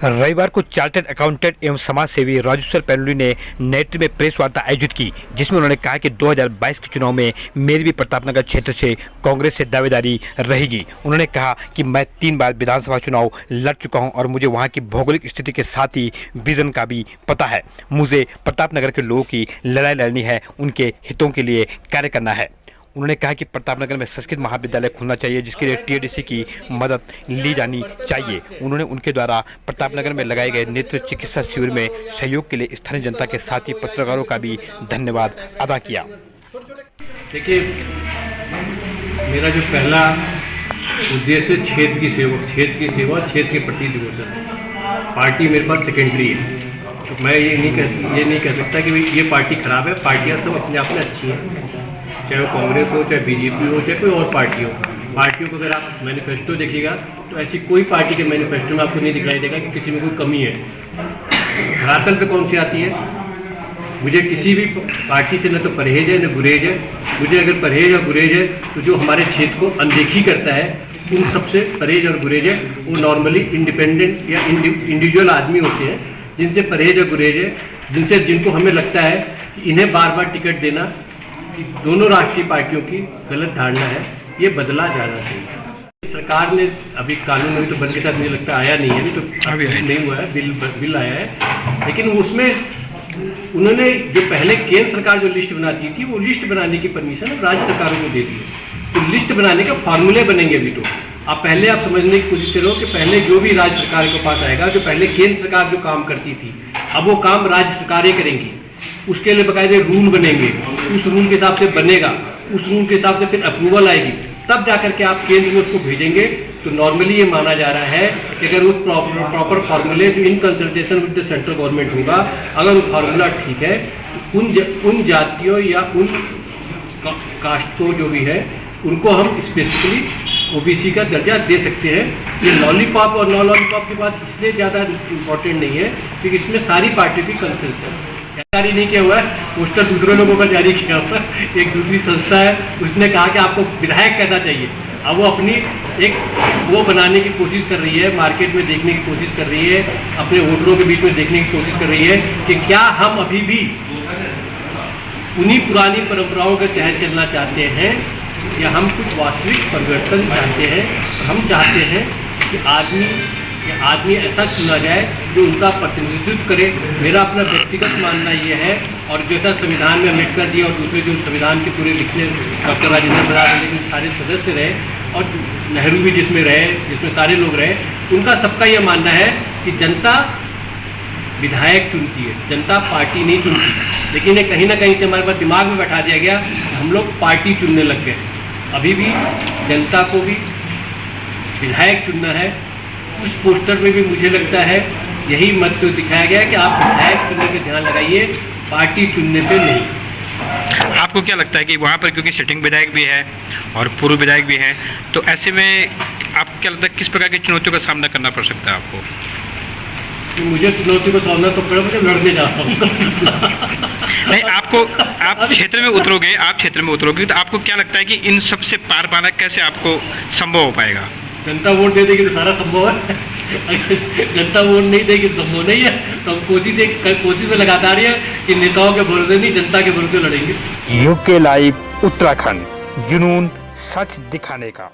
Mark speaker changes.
Speaker 1: रविवार को chartered accountant एवं समाज सेवी राजेश्वर पैनुली ने नेतृत्व में प्रेस वार्ता आयोजित की, जिसमें उन्होंने कहा कि 2022 के चुनाव में मेरी भी प्रतापनगर क्षेत्र से कांग्रेस से दावेदारी रहेगी। उन्होंने कहा कि मैं 3 बार विधानसभा चुनाव लड़ चुका हूं और मुझे वहां की भौगोलिक स्थिति के साथ ही विजन का भी पता है। मुझे प्रतापनगर के लोगों की लड़ाई लड़नी है, उनके हितों के लिए कार्य करना है। उन्होंने कहा कि प्रतापनगर में संस्कृत महाविद्यालय खुलना चाहिए, जिसके लिए टीएडीसी की मदद ली जानी चाहिए। उन्होंने उनके द्वारा प्रतापनगर में लगाए गए नेत्र चिकित्सा शिविर में सहयोग के लिए स्थानीय जनता के साथ ही पत्रकारों का भी धन्यवाद अदा किया।
Speaker 2: देखिए, मेरा जो पहला उद्देश्य क्षेत्र की सेवा, क्षेत्र के प्रति डिवोशन है। पार्टी मेरे पास सेकेंडरी है, तो मैं ये नहीं कह सकता कि ये पार्टी खराब है। पार्टियाँ सब अपने आप में अच्छी हैं, चाहे वो कांग्रेस हो, चाहे बीजेपी हो, चाहे कोई और पार्टी हो। पार्टियों को अगर आप मैनिफेस्टो देखिएगा तो ऐसी कोई पार्टी के मैनिफेस्टो में आपको नहीं दिखाई देगा कि किसी में कोई कमी है। धरातल पे कौन सी आती है? मुझे किसी भी पार्टी से न तो परहेज है न गुरेज है। मुझे अगर परहेज और गुरेज है तो जो हमारे क्षेत्र को अनदेखी करता है, उन सबसे परहेज और गुरेज है। वो नॉर्मली इंडिपेंडेंट या इंडिविजुअल आदमी होते हैं, जिनसे परहेज और गुरेज है, जिनको हमें लगता है कि इन्हें बार बार टिकट देना कि दोनों राष्ट्रीय पार्टियों की गलत धारणा है, ये बदला जाना चाहिए। सरकार ने अभी कानून में तो बन के साथ मुझे लगता आया नहीं है, अभी तो अभी नहीं हुआ है, बिल आया है। लेकिन उसमें उन्होंने जो पहले केंद्र सरकार जो लिस्ट बनाती थी, वो लिस्ट बनाने की परमिशन राज्य सरकारों को दे दी है। तो लिस्ट बनाने के फॉर्मूले बनेंगे अभी। तो आप समझने की कोशिश करो कि पहले जो भी राज्य सरकार के पास आएगा, जो पहले केंद्र सरकार जो काम करती थी, अब वो काम राज्य सरकारें करेंगी। उसके लिए बकायदे रूल बनेंगे, उस रूल के हिसाब से बनेगा, उस रूल के हिसाब से फिर अप्रूवल आएगी, तब जाकर के आप केंद्र में उसको भेजेंगे। तो नॉर्मली ये माना जा रहा है कि अगर उस प्रॉपर फार्मूले जो in consultation with the central government होगा, अगर वो फार्मूला ठीक है, तो उन जातियों या उन कास्टों जो भी है, उनको हम स्पेसिफिकली ओबीसी का दर्जा दे सकते हैं। ये लॉलीपॉप और नॉन लॉलीपॉप की बात इसलिए ज़्यादा इम्पोर्टेंट नहीं है क्योंकि इसमें सारी पार्टियों की कंसेंसस है। जारी नहीं किया हुआ है, पोस्टर दूसरे लोगों का जारी किया हुआ है। एक दूसरी संस्था है, उसने कहा कि आपको विधायक कैसा चाहिए। अब वो अपनी एक वो बनाने की कोशिश कर रही है, मार्केट में देखने की कोशिश कर रही है, अपने वोटरों के बीच में देखने की कोशिश कर रही है कि क्या हम अभी भी उन्हीं पुरानी परंपराओं के तहत चलना चाहते हैं या हम कुछ वास्तविक परिवर्तन चाहते हैं। हम चाहते हैं कि आदमी ऐसा चुना जाए जो उनका प्रतिनिधित्व करे। मेरा अपना व्यक्तिगत मानना ये है, और जैसा संविधान में अम्बेडकर जी और दूसरे जो संविधान के पूरे लिखने डॉक्टर राजेंद्र प्रसाद लेकिन सारे सदस्य रहे, और नेहरू भी जिसमें रहे, जिसमें सारे लोग रहे, उनका सबका ये मानना है कि जनता विधायक चुनती है, जनता पार्टी नहीं चुनती। लेकिन ये कहीं ना कहीं से हमारे पास दिमाग में बैठा दिया गया, हम लोग पार्टी चुनने लग गए। अभी भी जनता को भी विधायक चुनना है। उस पोस्टर में भी मुझे लगता है यही मत तो दिखाया गया कि आप विधायक चुनने पे ध्यान लगाइए, पार्टी चुनने पे नहीं।
Speaker 1: आपको क्या लगता है कि वहाँ पर क्योंकि सिटिंग विधायक भी है और पूर्व विधायक भी हैं, तो ऐसे में आपको क्या लगता है किस प्रकार की चुनौतियों का सामना करना पड़ सकता है आपको?
Speaker 2: तो मुझे चुनौती को सामना तो पड़ा, मुझे लड़ने जा रहा हूँ।
Speaker 1: नहीं, आप क्षेत्र में उतरोगे तो आपको क्या लगता है कि इन सबसे पार पाना कैसे आपको संभव हो पाएगा?
Speaker 2: जनता वोट दे देगी तो सारा संभव है। जनता वोट नहीं देगी तो संभव नहीं है। तो हम कोशिश में लगातार है कि नेताओं के भरोसे नहीं, जनता के भरोसे लड़ेंगे।
Speaker 1: यूके लाइव उत्तराखंड, जुनून सच दिखाने का।